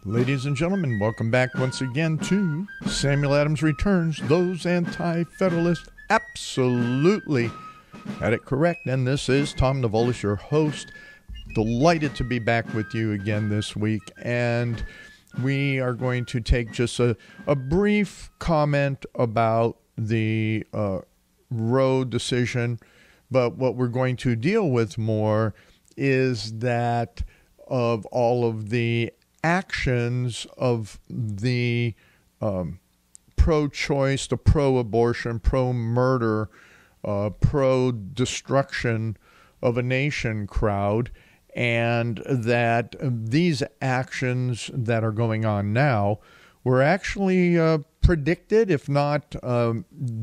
Ladies and gentlemen, welcome back once again to Samuel Adams Returns. Those anti-federalists absolutely had it correct. And this is Tom Navolis, your host. Delighted to be back with you again this week. And we are going to take just a brief comment about the Roe decision. But what we're going to deal with more is that of all of the actions of the pro-choice, the pro-abortion, pro-murder, pro-destruction of a nation crowd, and that these actions that are going on now were actually predicted, if not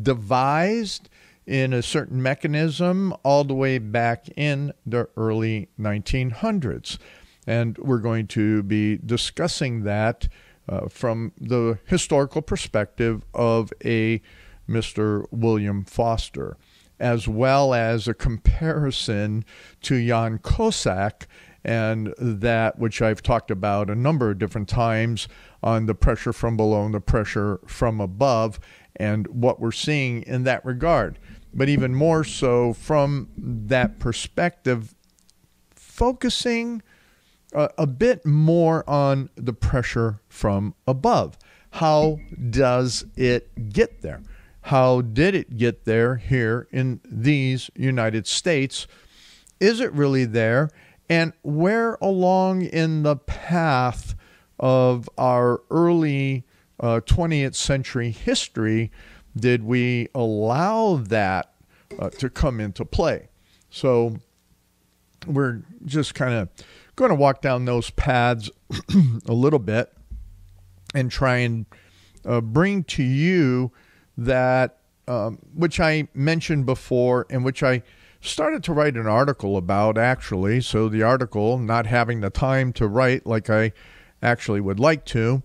devised, in a certain mechanism all the way back in the early 1900s. And we're going to be discussing that from the historical perspective of a Mr. William Foster, as well as a comparison to Jan Kosak and that which I've talked about a number of different times on the pressure from below and the pressure from above and what we're seeing in that regard. But even more so from that perspective, focusing a bit more on the pressure from above. How does it get there? How did it get there here in these United States? Is it really there? And where along in the path of our early 20th century history did we allow that to come into play? So we're just kind of going to walk down those paths a little bit and try and bring to you that which I mentioned before and which I started to write an article about, actually. So the article, not having the time to write like I actually would like to,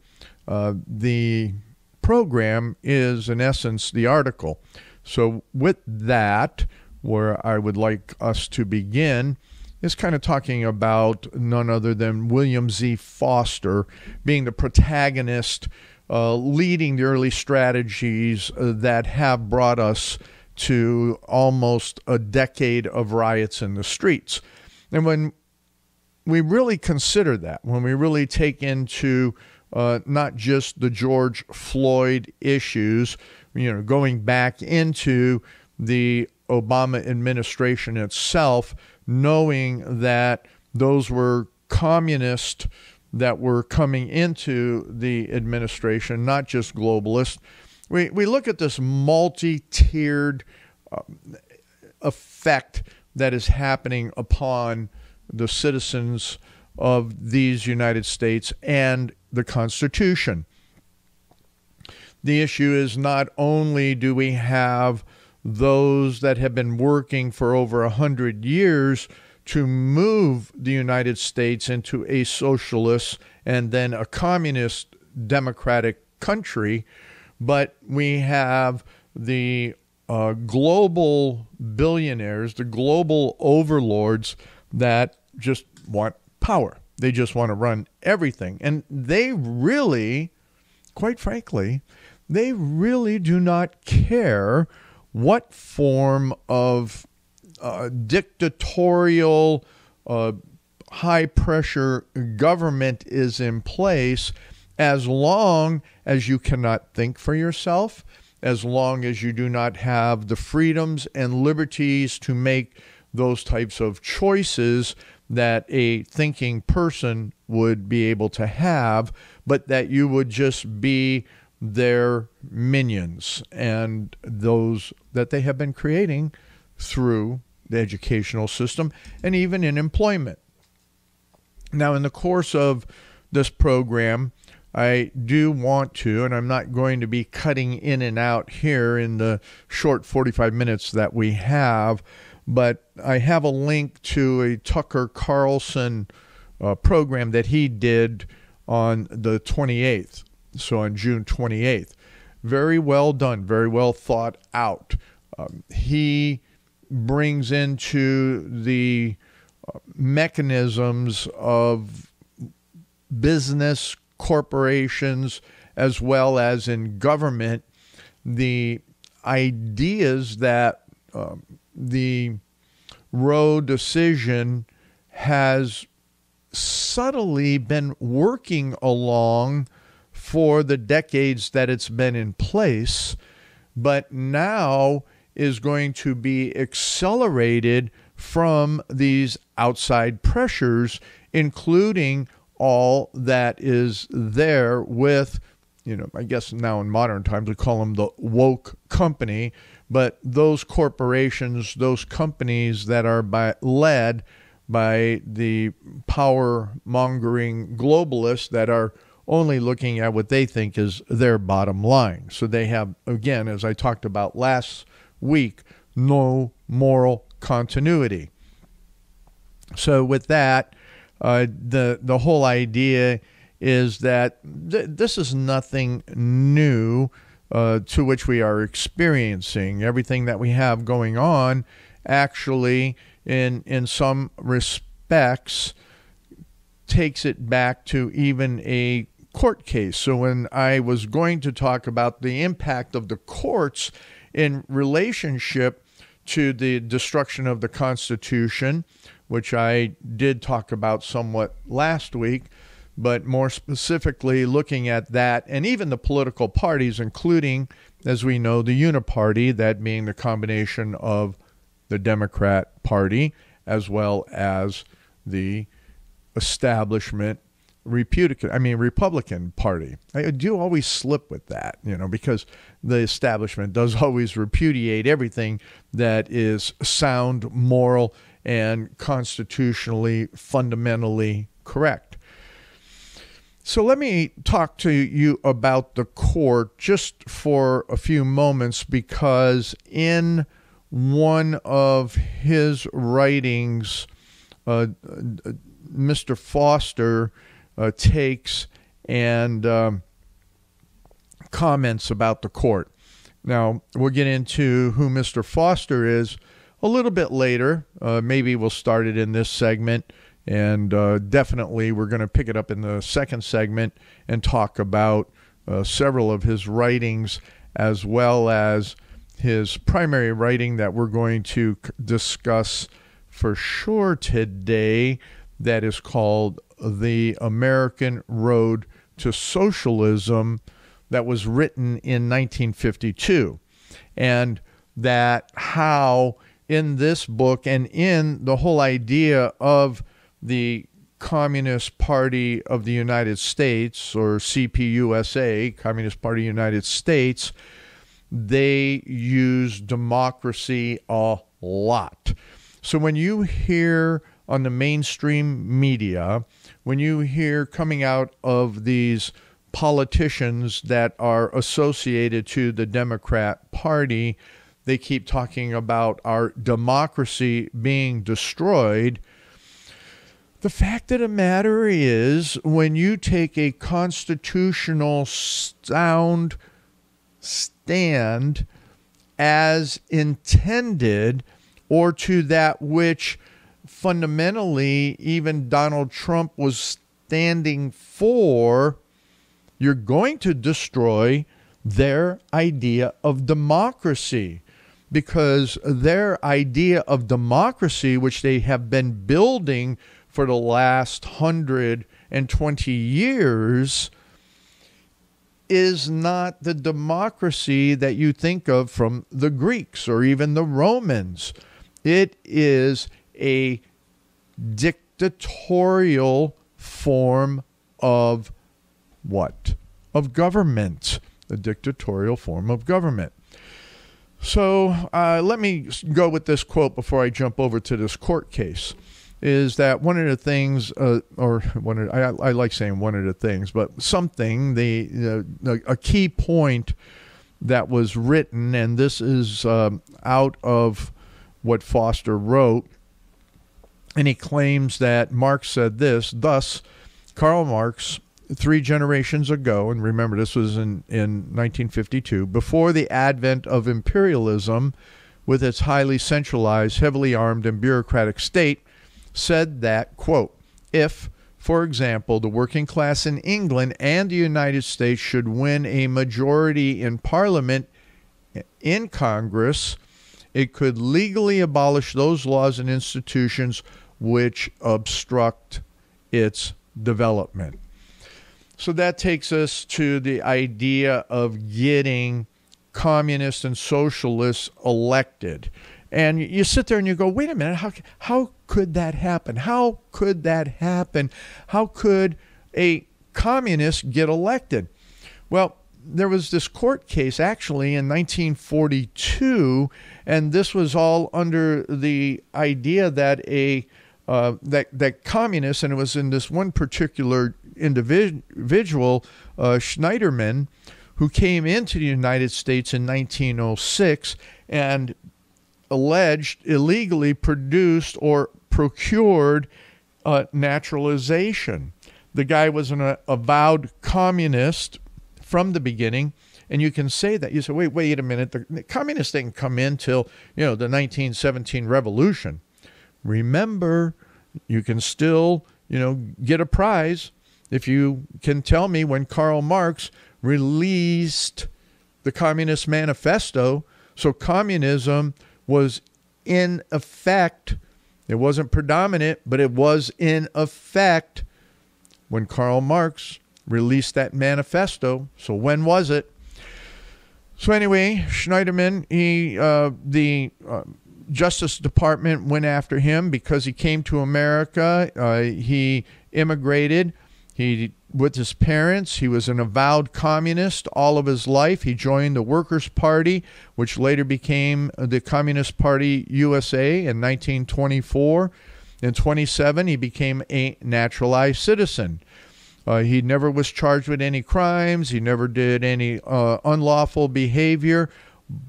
the program is in essence the article. So with that, where I would like us to begin is kind of talking about none other than William Z. Foster being the protagonist, leading the early strategies that have brought us to almost a decade of riots in the streets. And when we really consider that, when we really take into not just the George Floyd issues, going back into the Obama administration itself, knowing that those were communists that were coming into the administration, not just globalists. We look at this multi-tiered effect that is happening upon the citizens of these United States and the Constitution. The issue is not only do we have those that have been working for over 100 years to move the United States into a socialist and then a communist democratic country, but we have the global billionaires, the global overlords that just want power. They just want to run everything. And they really, quite frankly, they really do not care what form of dictatorial, high-pressure government is in place, as long as you cannot think for yourself, as long as you do not have the freedoms and liberties to make those types of choices that a thinking person would be able to have, but that you would just be their minions and those that they have been creating through the educational system and even in employment. Now, in the course of this program, I do want to, and I'm not going to be cutting in and out here in the short 45 minutes that we have, but I have a link to a Tucker Carlson program that he did on the 28th. So on June 28th. Very well done, very well thought out. He brings into the mechanisms of business, corporations as well as in government, the ideas that the Roe decision has subtly been working along for the decades that it's been in place, but now is going to be accelerated from these outside pressures, including all that is there with, I guess now in modern times we call them the woke company, but those corporations, those companies that are led by the power-mongering globalists that are only looking at what they think is their bottom line. So they have, again, as I talked about last week, no moral continuity. So with that, the whole idea is that this is nothing new to which we are experiencing. Everything that we have going on actually, in some respects, takes it back to even a court case. So when I was going to talk about the impact of the courts in relationship to the destruction of the Constitution, which I did talk about somewhat last week, but more specifically looking at that and even the political parties, including, as we know, the uniparty, that being the combination of the Democrat Party as well as the establishment Republican Party. I do always slip with that, because the establishment does always repudiate everything that is sound, moral, and constitutionally, fundamentally correct. So let me talk to you about the court just for a few moments, because in one of his writings, Mr. Foster takes and comments about the court. Now, we'll get into who Mr. Foster is a little bit later. Maybe we'll start it in this segment, and definitely we're going to pick it up in the second segment and talk about several of his writings, as well as his primary writing that we're going to discuss for sure today, that is called The American Road to Socialism, that was written in 1952. And that how in this book and in the whole idea of the Communist Party of the United States, or CPUSA, Communist Party of the United States, they use democracy a lot. So when you hear on the mainstream media, when you hear coming out of these politicians that are associated to the Democrat Party, they keep talking about our democracy being destroyed. The fact of the matter is, when you take a constitutional sound stand as intended, or to that which fundamentally even Donald Trump was standing for, you're going to destroy their idea of democracy, because their idea of democracy, which they have been building for the last 120 years, is not the democracy that you think of from the Greeks or even the Romans. It is a dictatorial form of what? Of government. A dictatorial form of government. So let me go with this quote before I jump over to this court case. Is that one of the things, I like saying one of the things, but something, a key point that was written, and this is out of what Foster wrote, and he claims that Marx said this: thus, Karl Marx, 3 generations ago, and remember this was in 1952, before the advent of imperialism with its highly centralized, heavily armed, and bureaucratic state, said that, quote, if for example, the working class in England and the United States should win a majority in Parliament, in Congress, it could legally abolish those laws and institutions which obstruct its development. So that takes us to the idea of getting communists and socialists elected. And you sit there and you go, wait a minute, how could that happen? How could that happen? How could a communist get elected? Well, there was this court case actually in 1942, and this was all under the idea that that communists, and it was in this one particular individual, Schneiderman, who came into the United States in 1906 and alleged illegally produced or procured naturalization. The guy was an avowed communist from the beginning, and you can say that. You say, wait a minute, the communists didn't come in till, the 1917 revolution. Remember, you can still, get a prize if you can tell me when Karl Marx released the Communist Manifesto. So communism was in effect. It wasn't predominant, but it was in effect when Karl Marx released that manifesto. So when was it? So anyway, Schneiderman, the Justice Department went after him because he came to America. He immigrated. With his parents, he was an avowed communist all of his life. He joined the Workers' Party, which later became the Communist Party USA in 1924. In 1927, he became a naturalized citizen. He never was charged with any crimes. He never did any unlawful behavior,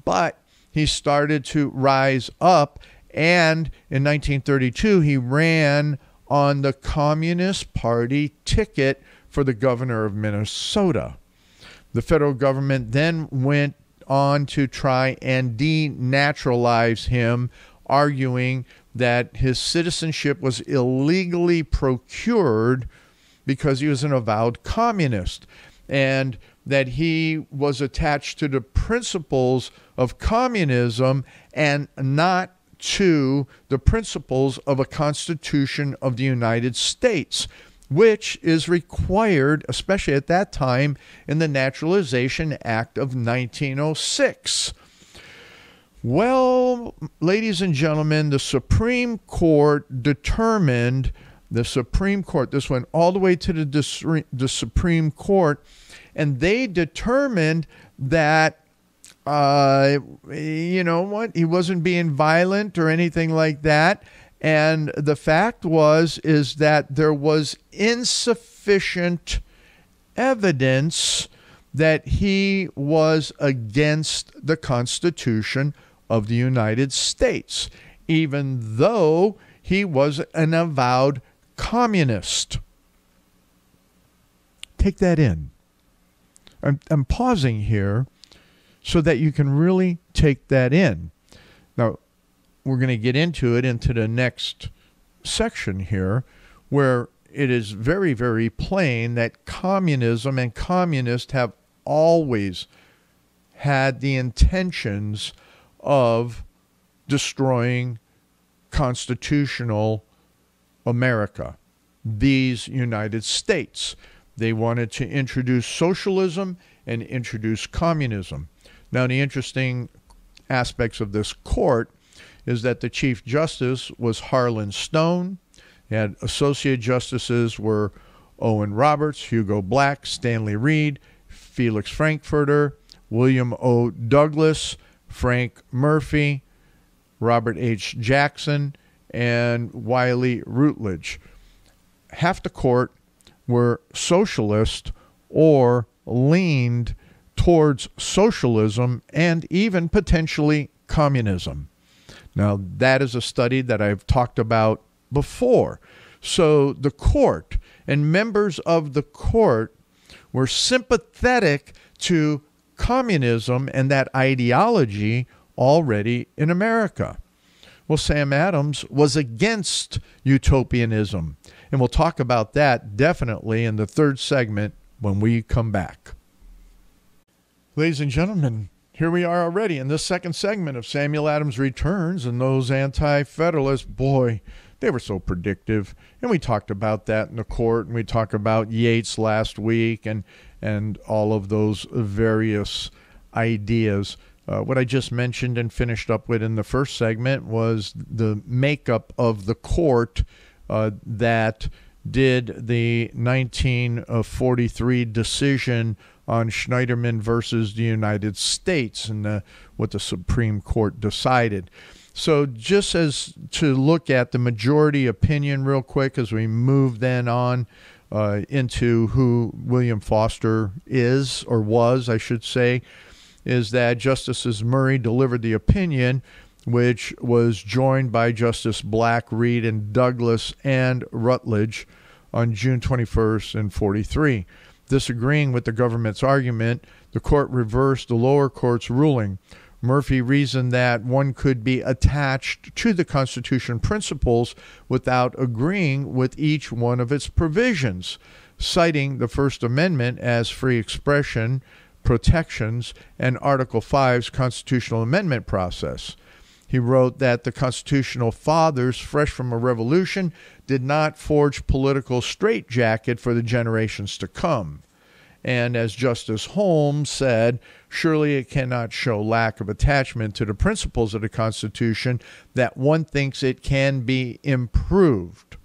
but he started to rise up, and in 1932, he ran on the Communist Party ticket for the governor of Minnesota. The federal government then went on to try and denaturalize him, arguing that his citizenship was illegally procured because he was an avowed communist, and that he was attached to the principles of communism and not to the principles of a Constitution of the United States, which is required, especially at that time, in the Naturalization Act of 1906. Well, ladies and gentlemen, the Supreme Court determined, this went all the way to the Supreme Court, and they determined that, he wasn't being violent or anything like that. And the fact is that there was insufficient evidence that he was against the Constitution of the United States, even though he was an avowed communist. Take that in. I'm pausing here so that you can really take that in. Now, we're going to get into the next section here, where it is very, very plain that communism and communists have always had the intentions of destroying constitutional America, these United States. They wanted to introduce socialism and introduce communism. Now, the interesting aspects of this court is that the Chief Justice was Harlan Stone. And associate justices were Owen Roberts, Hugo Black, Stanley Reed, Felix Frankfurter, William O. Douglas, Frank Murphy, Robert H. Jackson, and Wiley Rutledge. Half the court were socialist or leaned towards socialism and even potentially communism. Now, that is a study that I've talked about before. So the court and members of the court were sympathetic to communism and that ideology already in America. Well, Sam Adams was against utopianism. And we'll talk about that definitely in the third segment when we come back. Ladies and gentlemen, here we are already in this second segment of Samuel Adams Returns, and those anti-federalists, boy, they were so predictive. And we talked about that in the court, and we talked about Yates last week and all of those various ideas. What I just mentioned and finished up with in the first segment was the makeup of the court that did the 1943 decision on Schneiderman versus the United States and what the Supreme Court decided. So just as to look at the majority opinion real quick as we move then on into who William Foster is, or was, I should say, is that Justices Murray delivered the opinion, which was joined by Justice Black, Reed, and Douglas and Rutledge on June 21st in 43. Disagreeing with the government's argument, the court reversed the lower court's ruling. Murphy reasoned that one could be attached to the Constitution principles without agreeing with each one of its provisions, citing the First Amendment as free expression, protections, and Article 5's constitutional amendment process. He wrote that the constitutional fathers, fresh from a revolution, did not forge political straitjacket for the generations to come. And as Justice Holmes said, surely it cannot show lack of attachment to the principles of the Constitution that one thinks it can be improved.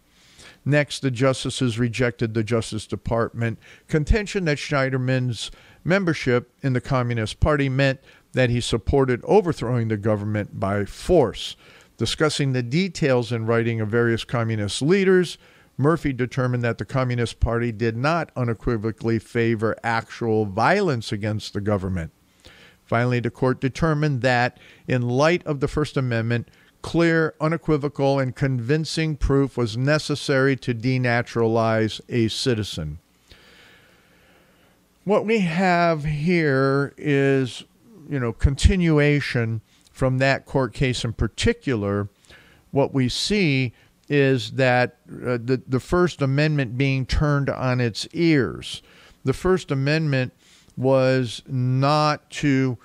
Next, the justices rejected the Justice Department contention that Schneiderman's membership in the Communist Party meant that he supported overthrowing the government by force. Discussing the details in writing of various communist leaders, Murphy determined that the Communist Party did not unequivocally favor actual violence against the government. Finally, the court determined that, in light of the First Amendment, clear, unequivocal, and convincing proof was necessary to denaturalize a citizen. What we have here is, continuation from that court case in particular. What we see is that the First Amendment being turned on its ears. The First Amendment was not to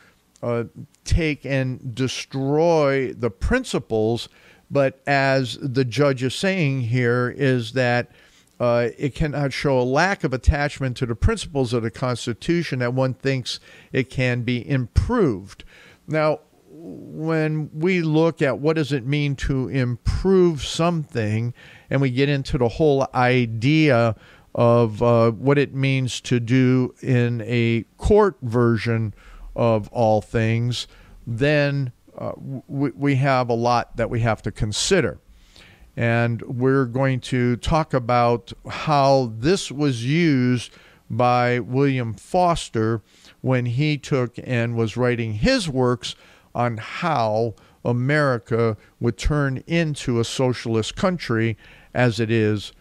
take and destroy the principles, but as the judge is saying here, is that it cannot show a lack of attachment to the principles of the Constitution that one thinks it can be improved. Now, when we look at what does it mean to improve something, and we get into the whole idea of what it means to do in a court version of all things, then we have a lot that we have to consider. And we're going to talk about how this was used by William Foster when he took and was writing his works on how America would turn into a socialist country as it is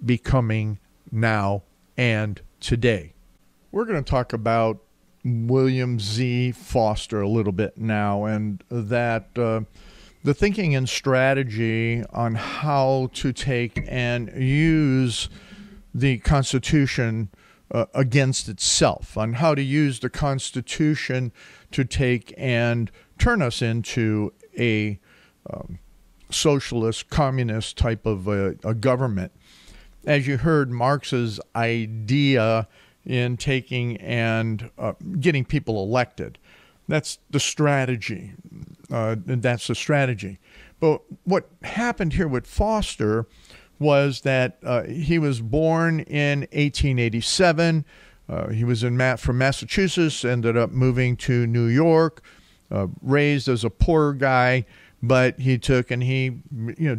becoming now and today. We're going to talk about William Z. Foster a little bit now, and that the thinking and strategy on how to take and use the Constitution against itself, on how to use the Constitution to take and turn us into a socialist, communist type of a government. As you heard, Marx's idea in taking and getting people elected. That's the strategy. But what happened here with Foster was that he was born in 1887. He was from Massachusetts, ended up moving to New York, raised as a poor guy, but he took and he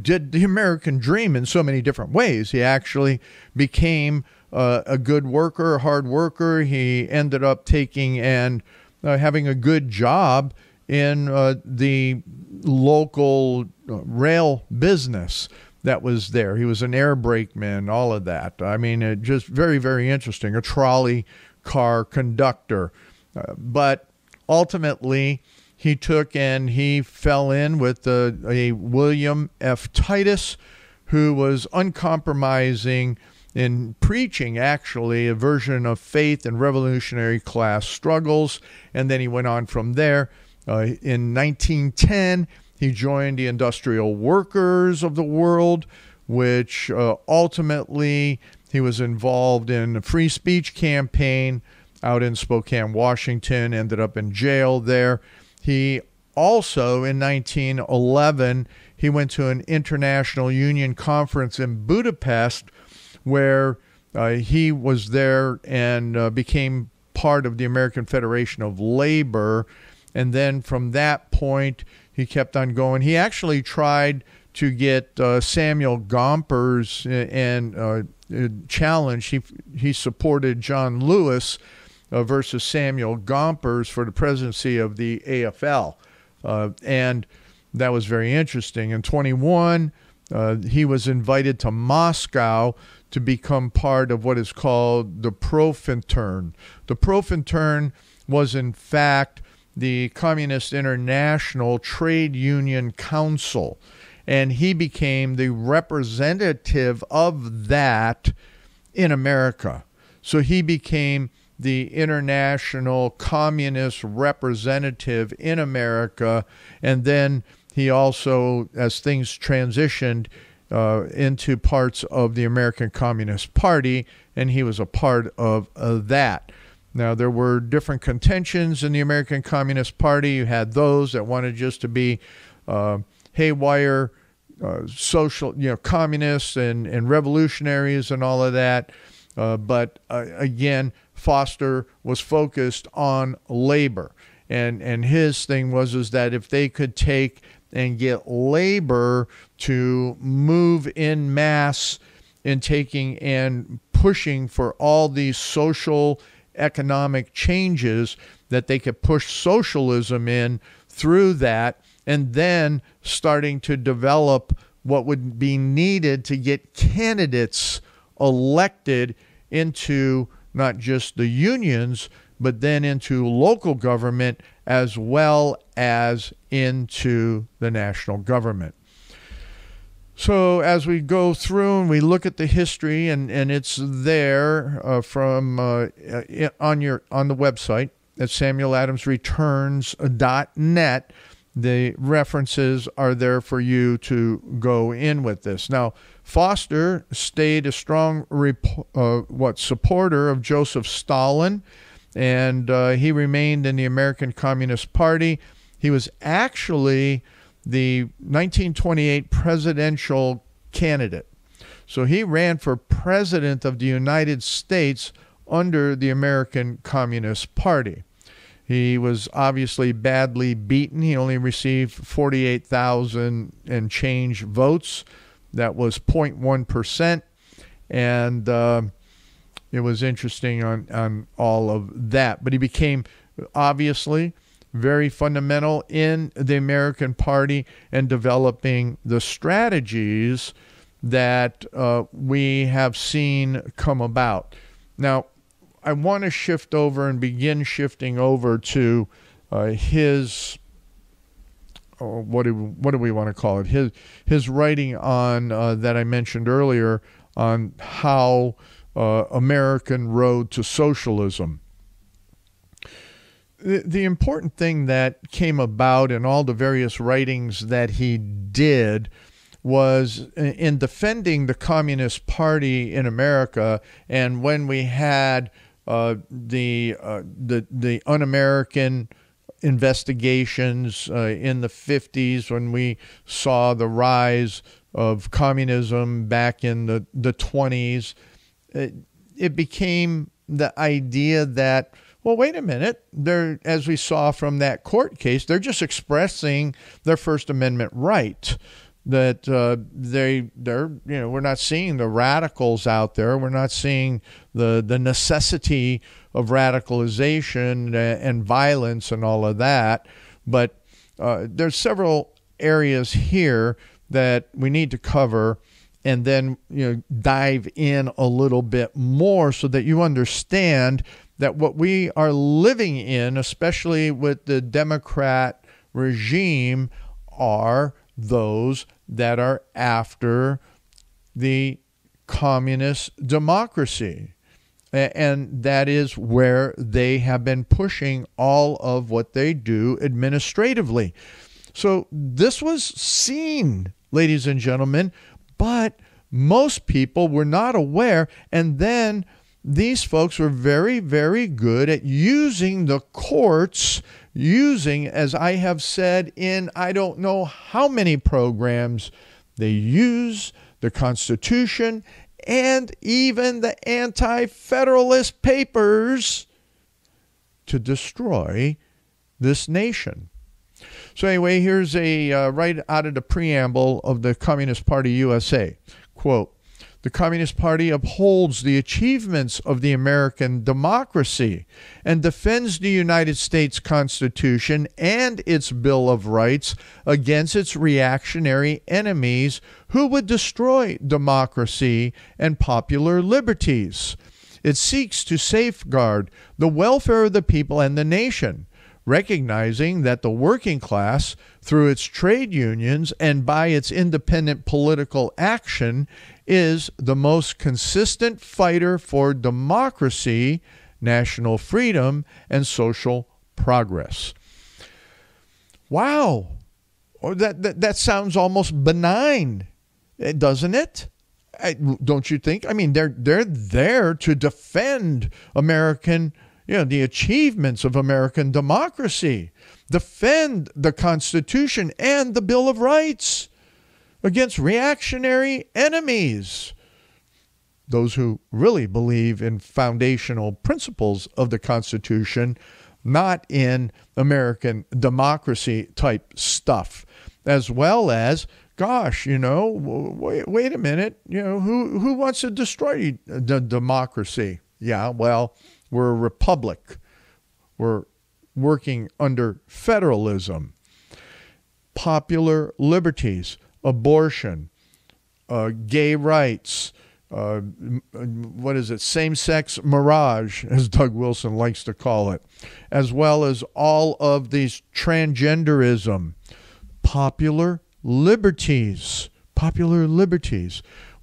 did the American dream in so many different ways. He actually became a good worker, a hard worker. He ended up taking and having a good job in the local rail business that was there. He was an air brakeman, all of that. I mean, just very, very interesting. A trolley car conductor. But ultimately, he took and he fell in with a William F. Titus, who was uncompromising in preaching, actually, a version of faith and revolutionary class struggles. And then he went on from there. In 1910, he joined the Industrial Workers of the World, which ultimately he was involved in a free speech campaign out in Spokane, Washington, ended up in jail there. He also, in 1911, he went to an international union conference in Budapest, where he was there and became part of the American Federation of Labor. And then from that point, he kept on going. He actually tried to get Samuel Gompers and challenge. He supported John Lewis versus Samuel Gompers for the presidency of the AFL. And that was very interesting. In 21, he was invited to Moscow to become part of what is called the Profintern. The Profintern was, in fact, the Communist International Trade Union Council, and he became the representative of that in America. So he became the international communist representative in America, and then he also, as things transitioned into parts of the American Communist Party, and he was a part of that. Now, there were different contentions in the American Communist Party. You had those that wanted just to be haywire, social, communists and revolutionaries and all of that. But again, Foster was focused on labor. And his thing was that if they could take and get labor to move in mass in taking and pushing for all these social economic changes, that they could push socialism in through that, and then starting to develop what would be needed to get candidates elected into not just the unions, but then into local government as well as into the national government. So as we go through and we look at the history, and it's there from on the website at samueladamsreturns.net, the references are there for you to go in with this. Now, Foster stayed a strong supporter of Joseph Stalin, and he remained in the American Communist Party. He was actually the 1928 presidential candidate. So he ran for president of the United States under the American Communist Party. He was obviously badly beaten. He only received 48,000 and change votes. That was 0.1%. And it was interesting on all of that. But he became, obviously, very fundamental in the American Party and developing the strategies that we have seen come about. Now, I want to shift over and begin shifting over to his, what do we want to call it? His writing on that I mentioned earlier on how American Road to Socialism. The important thing that came about in all the various writings that he did was in defending the Communist Party in America, and when we had the un-American investigations in the 50s, when we saw the rise of communism back in the 20s, it became the idea that, well, wait a minute, they're, as we saw from that court case, they're just expressing their First Amendment right. That they're we're not seeing the radicals out there. We're not seeing the necessity of radicalization and violence and all of that. But there's several areas here that we need to cover, and then dive in a little bit more so that you understand that what we are living in, especially with the Democrat regime are those that are after the communist democracy. And that is where they have been pushing all of what they do administratively. So this was seen, ladies and gentlemen, but most people were not aware. And then these folks were very, very good at using the courts, using, as I have said in I don't know how many programs, they use the Constitution and even the Anti-Federalist Papers to destroy this nation. So anyway, here's a right out of the preamble of the Communist Party USA. Quote, "The Communist Party upholds the achievements of the American democracy and defends the United States Constitution and its Bill of Rights against its reactionary enemies who would destroy democracy and popular liberties. It seeks to safeguard the welfare of the people and the nation, recognizing that the working class, through its trade unions and by its independent political action, is the most consistent fighter for democracy, national freedom, and social progress." Wow. That sounds almost benign, doesn't it? Don't you think? I mean, they're there to defend American, the achievements of American democracy, defend the Constitution and the Bill of Rights against reactionary enemies, those who really believe in foundational principles of the Constitution, not in American democracy type stuff, as well as, gosh, wait a minute, who wants to destroy the democracy? Yeah, well, we're a republic. We're working under federalism. Popular liberties, abortion, gay rights, same-sex marriage, as Doug Wilson likes to call it, as well as all of these transgenderism, popular liberties.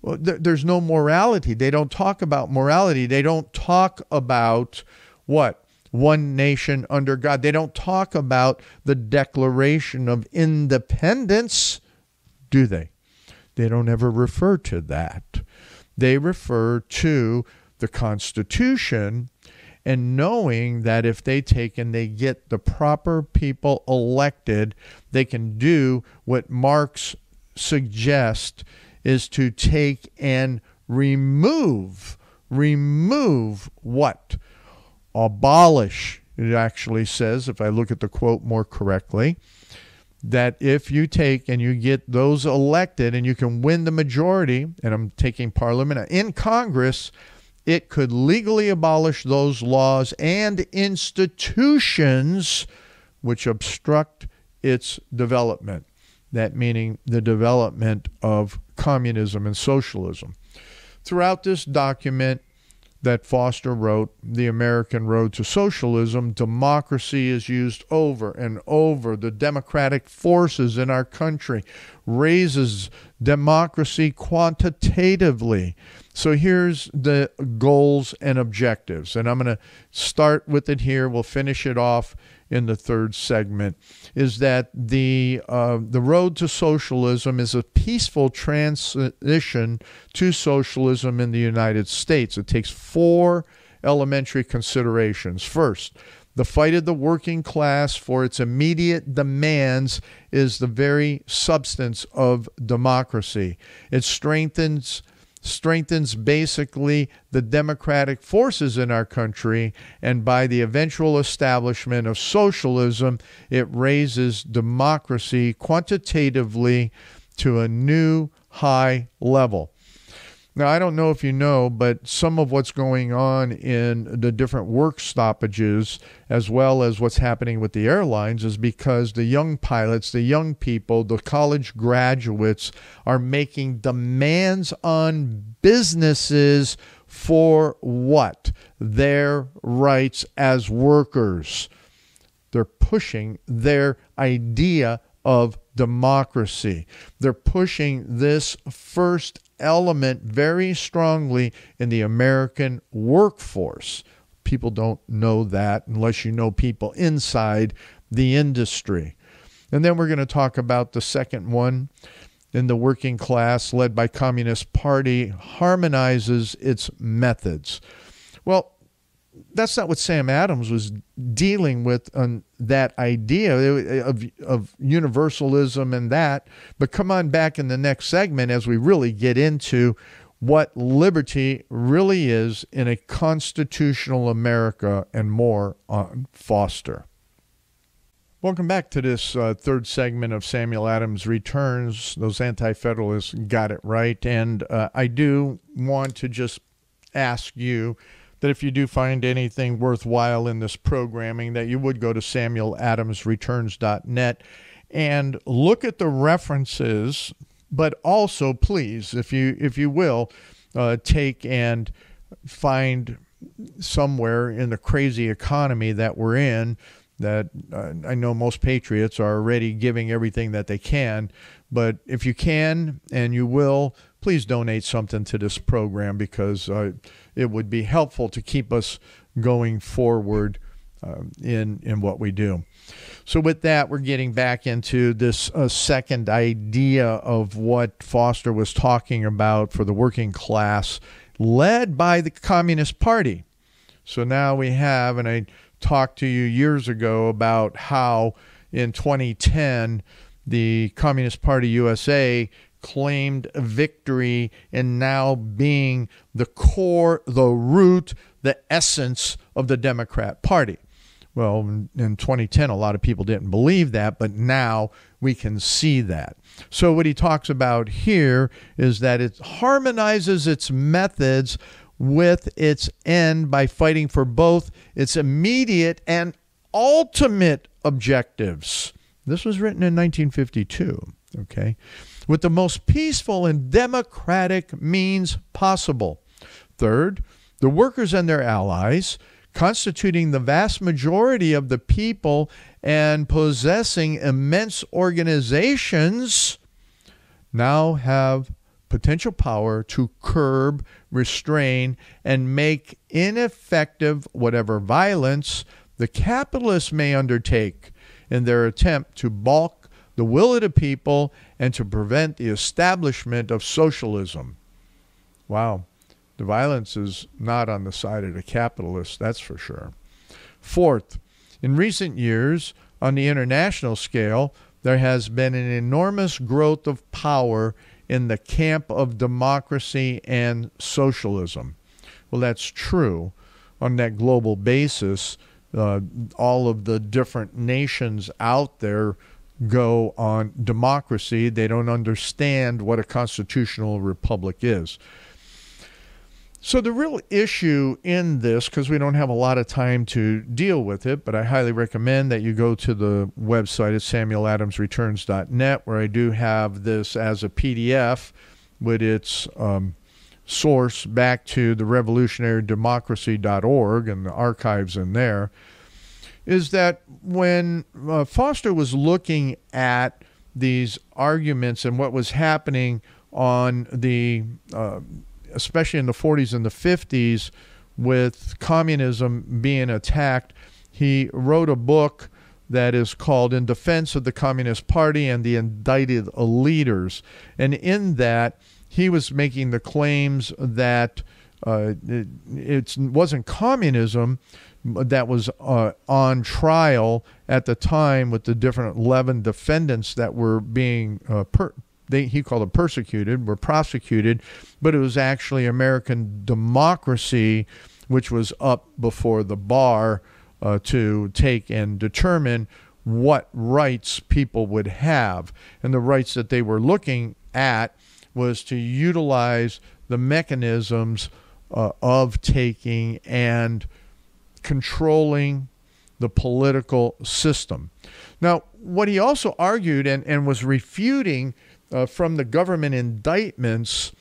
Well, there's no morality. They don't talk about morality. They don't talk about what? One nation under God. They don't talk about the Declaration of Independence, do they? They don't ever refer to that. They refer to the Constitution, and knowing that if they take and they get the proper people elected, they can do what Marx suggests is to take and remove what? Abolish, it actually says, if I look at the quote more correctly, that if you take and you get those elected and you can win the majority, and I'm taking Parliament in Congress, it could legally abolish those laws and institutions which obstruct its development. That meaning the development of communism and socialism. Throughout this document that Foster wrote, The American Road to Socialism, democracy is used over and over. The democratic forces in our country raises democracy quantitatively. So here's the goals and objectives, and I'm going to start with it here. We'll finish it off in the third segment, is that the road to socialism is a peaceful transition to socialism in the United States. It takes 4 elementary considerations. First, the fight of the working class for its immediate demands is the very substance of democracy. It strengthens basically the democratic forces in our country, and by the eventual establishment of socialism, it raises democracy quantitatively to a new high level. Now, I don't know if you know, but some of what's going on in the different work stoppages, as well as what's happening with the airlines, is because the young pilots, the young people, the college graduates are making demands on businesses for what? Their rights as workers. they're pushing their idea of democracy. They're pushing this first element very strongly in the American workforce. People don't know that unless you know people inside the industry. And then we're going to talk about the second one. In the working class, led by Communist Party, harmonizes its methods. Well, that's not what Sam Adams was dealing with on that idea of universalism and that. But come on back in the next segment as we really get into what liberty really is in a constitutional America and more on Foster. Welcome back to this third segment of Samuel Adams Returns. Those anti-federalists got it right. And I do want to just ask you that if you do find anything worthwhile in this programming, that you would go to samueladamsreturns.net and look at the references, but also please, if you will, take and find somewhere in the crazy economy that we're in, that I know most patriots are already giving everything that they can, but if you can and you will, please donate something to this program, because it would be helpful to keep us going forward in what we do. So with that, we're getting back into this second idea of what Foster was talking about for the working class, led by the Communist Party. So now we have, and I talked to you years ago about how in 2010 the Communist Party USA claimed victory in now being the core, the root, the essence of the Democrat Party. Well, in 2010, a lot of people didn't believe that, but now we can see that. So what he talks about here is that it harmonizes its methods with its end by fighting for both its immediate and ultimate objectives. This was written in 1952, okay? With the most peaceful and democratic means possible. Third, the workers and their allies, constituting the vast majority of the people and possessing immense organizations, now have potential power to curb, restrain, and make ineffective whatever violence the capitalists may undertake in their attempt to balk the will of the people and to prevent the establishment of socialism. Wow. The violence is not on the side of the capitalists, that's for sure. Fourth, in recent years, on the international scale, there has been an enormous growth of power in the camp of democracy and socialism. Well, that's true. On that global basis, all of the different nations out there go on democracy. They don't understand what a constitutional republic is. So the real issue in this, because we don't have a lot of time to deal with it, but I highly recommend that you go to the website at samueladamsreturns.net, where I do have this as a PDF with its source back to the revolutionarydemocracy.org and the archives in there, is that when Foster was looking at these arguments and what was happening on the especially in the 40s and the 50s with communism being attacked, he wrote a book that is called In Defense of the Communist Party and the Indicted Leaders. And in that, he was making the claims that it wasn't communism that was on trial at the time with the different 11 defendants that were being he called them persecuted, were prosecuted, but it was actually American democracy which was up before the bar to take and determine what rights people would have. And the rights that they were looking at was to utilize the mechanisms of taking and controlling the political system. Now, what he also argued and was refuting from the government indictments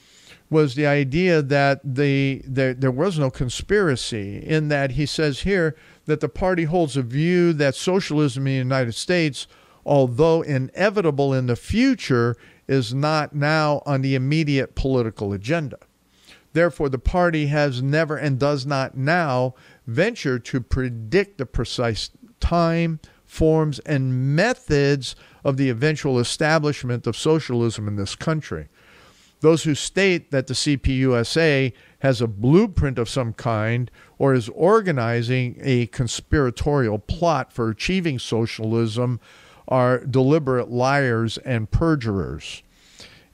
was the idea that there was no conspiracy, in that he says here that the party holds a view that socialism in the United States, although inevitable in the future, is not now on the immediate political agenda. Therefore, the party has never and does not now venture to predict the precise time, forms, and methods of the eventual establishment of socialism in this country. Those who state that the CPUSA has a blueprint of some kind or is organizing a conspiratorial plot for achieving socialism are deliberate liars and perjurers.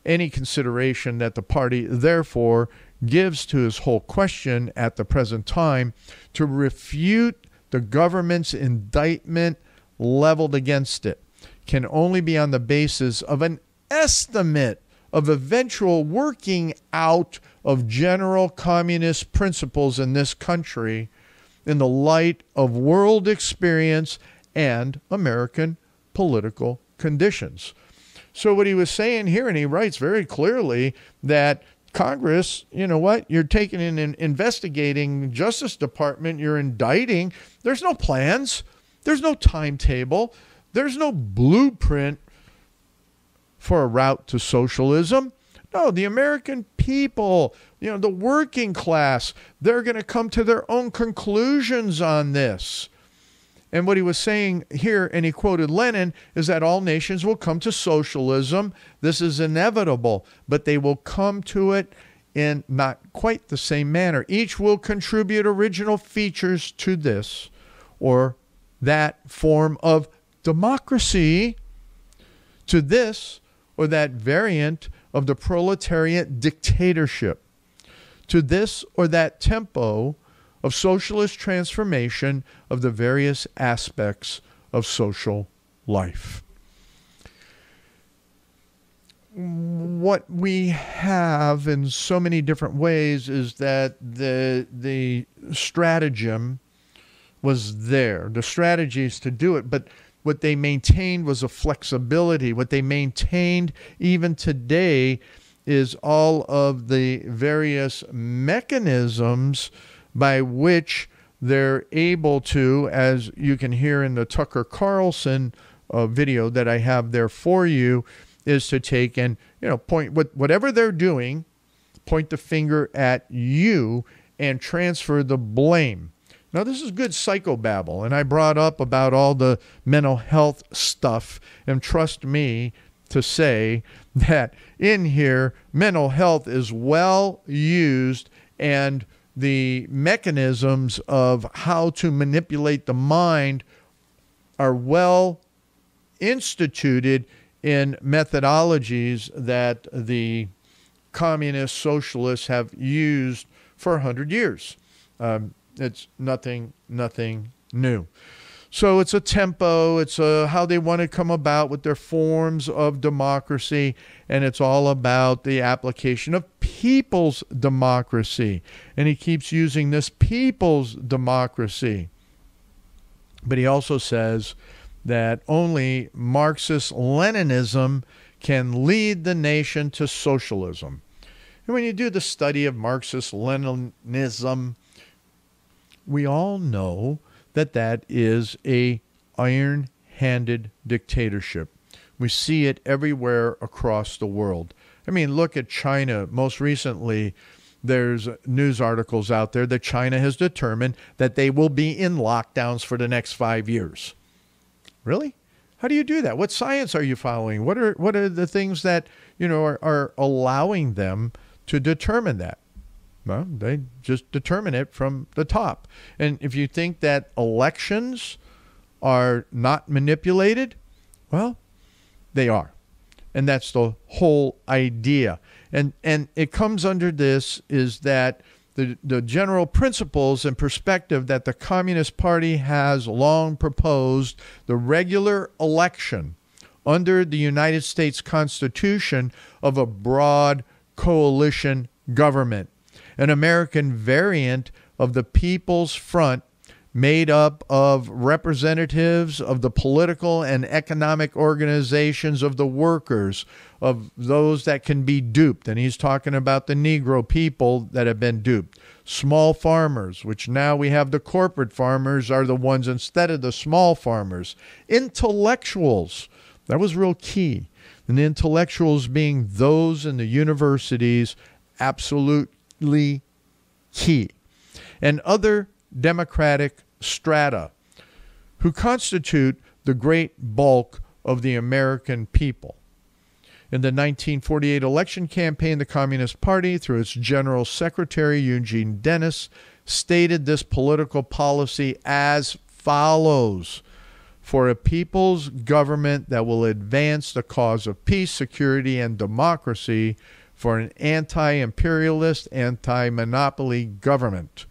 Any consideration that the party, therefore, gives to his whole question at the present time to refute the government's indictment leveled against it can only be on the basis of an estimate of eventual working out of general communist principles in this country in the light of world experience and American political conditions. So what he was saying here, and he writes very clearly that Congress, you know what, you're taking in and investigating Justice Department, you're indicting. There's no plans. There's no timetable. There's no blueprint for a route to socialism. No, the American people, the working class, they're going to come to their own conclusions on this. And what he was saying here, and he quoted Lenin, is that all nations will come to socialism. This is inevitable, but they will come to it in not quite the same manner. Each will contribute original features to this or that form of democracy, to this or that variant of the proletariat dictatorship, to this or that tempo of socialist transformation of the various aspects of social life. What we have in so many different ways is that the stratagem was there, the strategies to do it, but what they maintained was a flexibility. What they maintained even today is all of the various mechanisms by which they're able to, as you can hear in the Tucker Carlson video that I have there for you, is to take and, point whatever they're doing, point the finger at you and transfer the blame. Now, this is good psychobabble, and I brought up about all the mental health stuff, and trust me to say that in here, mental health is well used, and the mechanisms of how to manipulate the mind are well instituted in methodologies that the communist socialists have used for 100 years. It's nothing new. So it's a tempo, it's how they want to come about with their forms of democracy, and it's all about the application of people's democracy. And he keeps using this people's democracy. But he also says that only Marxist-Leninism can lead the nation to socialism. And when you do the study of Marxist-Leninism, we all know that that is a iron-handed dictatorship. We see it everywhere across the world. I mean, look at China. Most recently, there's news articles out there that China has determined that they will be in lockdowns for the next 5 years. Really? How do you do that? What science are you following? What are the things that, are allowing them to determine that? Well, they just determine it from the top. And if you think that elections are not manipulated, well, they are. And that's the whole idea. And it comes under this is that the general principles and perspective that the Communist Party has long proposed, the regular election under the United States Constitution of a broad coalition government, an American variant of the People's Front made up of representatives of the political and economic organizations of the workers, of those that can be duped. And he's talking about the Negro people that have been duped. Small farmers, which now we have the corporate farmers, are the ones instead of the small farmers. Intellectuals, that was real key. And the intellectuals being those in the universities, absolutely key. And other democratic strata who constitute the great bulk of the American people. In the 1948 election campaign, the Communist Party, through its General Secretary Eugene Dennis, stated this political policy as follows: for a people's government that will advance the cause of peace, security, and democracy, for an anti-imperialist, anti-monopoly government.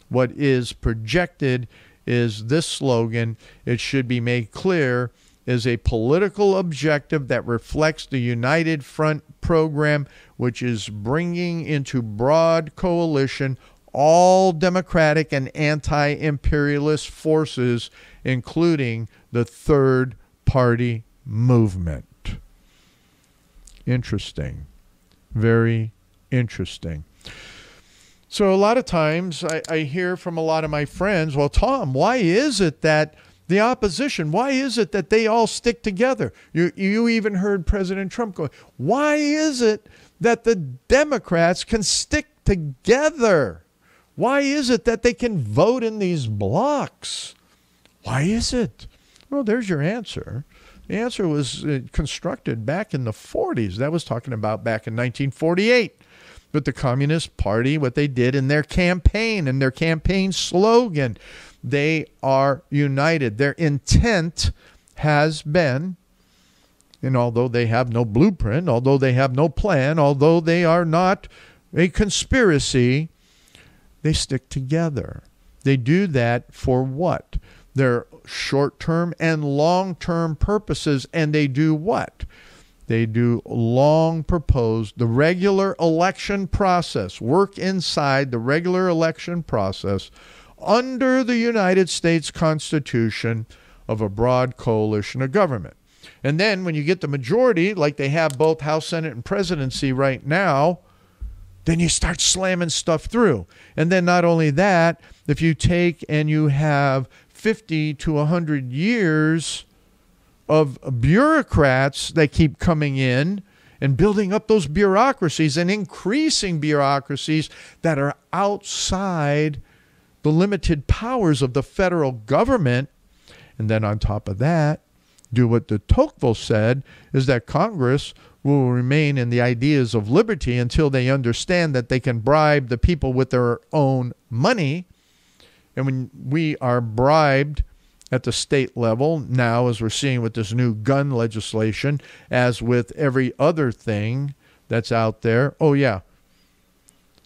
What is projected is this slogan. It should be made clear is a political objective that reflects the United Front program, which is bringing into broad coalition all democratic and anti-imperialist forces, including the third party movement. Interesting. Very interesting. So a lot of times I hear from a lot of my friends, well, Tom, why is it that the opposition, why is it that they all stick together? You even heard President Trump go, why is it that the Democrats can stick together? Why is it that they can vote in these blocks? Why is it? Well, there's your answer. The answer was constructed back in the 40s. That was talking about back in 1948. But the Communist Party, what they did in their campaign and their campaign slogan, they are united. Their intent has been, and although they have no blueprint, although they have no plan, although they are not a conspiracy, they stick together. They do that for what? Their short-term and long-term purposes. And they do what? They do long proposed, the regular election process, work inside the regular election process under the United States Constitution of a broad coalition of government. And then when you get the majority, like they have both House, Senate, and presidency right now, then you start slamming stuff through. And then not only that, if you take and you have 50 to 100 years of bureaucrats that keep coming in and building up those bureaucracies and increasing bureaucracies that are outside the limited powers of the federal government. And then on top of that, do what de Tocqueville said, is that Congress will remain in the ideas of liberty until they understand that they can bribe the people with their own money. And when we are bribed at the state level now, as we're seeing with this new gun legislation, as with every other thing that's out there, oh yeah,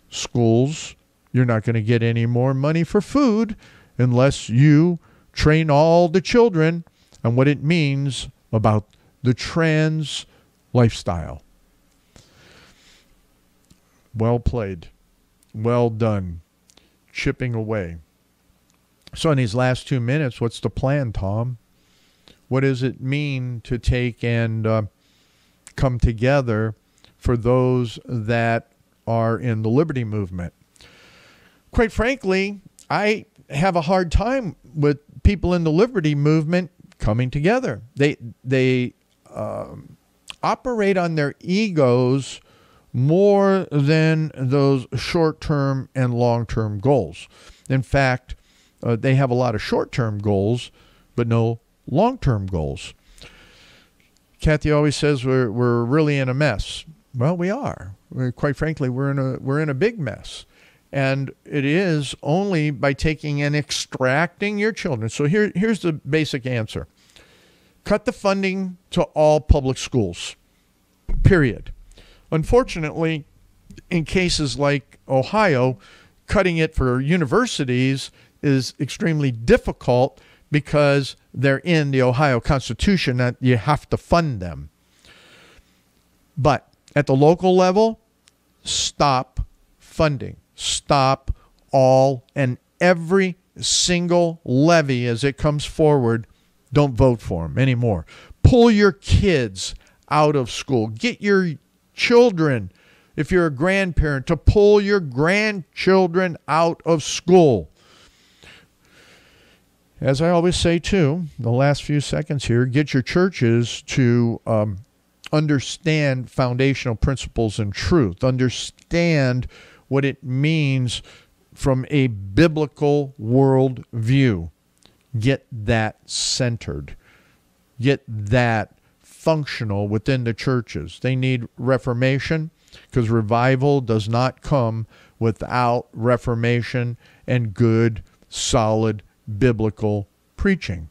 schools, you're not going to get any more money for food unless you train all the children on what it means about the trans lifestyle. Well played. Well done. Chipping away. So in these last 2 minutes, what's the plan, Tom? What does it mean to take and come together for those that are in the liberty movement? Quite frankly, I have a hard time with people in the liberty movement coming together. They operate on their egos more than those short-term and long-term goals. In fact, they have a lot of short-term goals, but no long-term goals. Kathy always says we're really in a mess. Well, we are. Quite frankly, we're in a big mess. And it is only by taking and extracting your children. So here's the basic answer. Cut the funding to all public schools, period. Unfortunately, in cases like Ohio, cutting it for universities is extremely difficult because they're in the Ohio Constitution that you have to fund them. But at the local level, stop funding. Stop all and every single levy as it comes forward. Don't vote for them anymore. Pull your kids out of school. Get your children if you're a grandparent, to pull your grandchildren out of school. As I always say, too, the last few seconds here, get your churches to understand foundational principles and truth. Understand what it means from a biblical worldview. Get that centered. Get that functional within the churches. They need reformation, because revival does not come without reformation and good, solid, biblical preaching.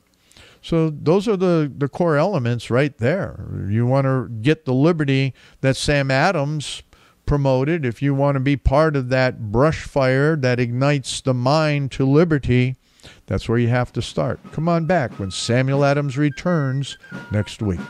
So those are the core elements right there. You want to get the liberty that Sam Adams promoted. If you want to be part of that brush fire that ignites the mind to liberty, that's where you have to start. Come on back when Samuel Adams returns next week.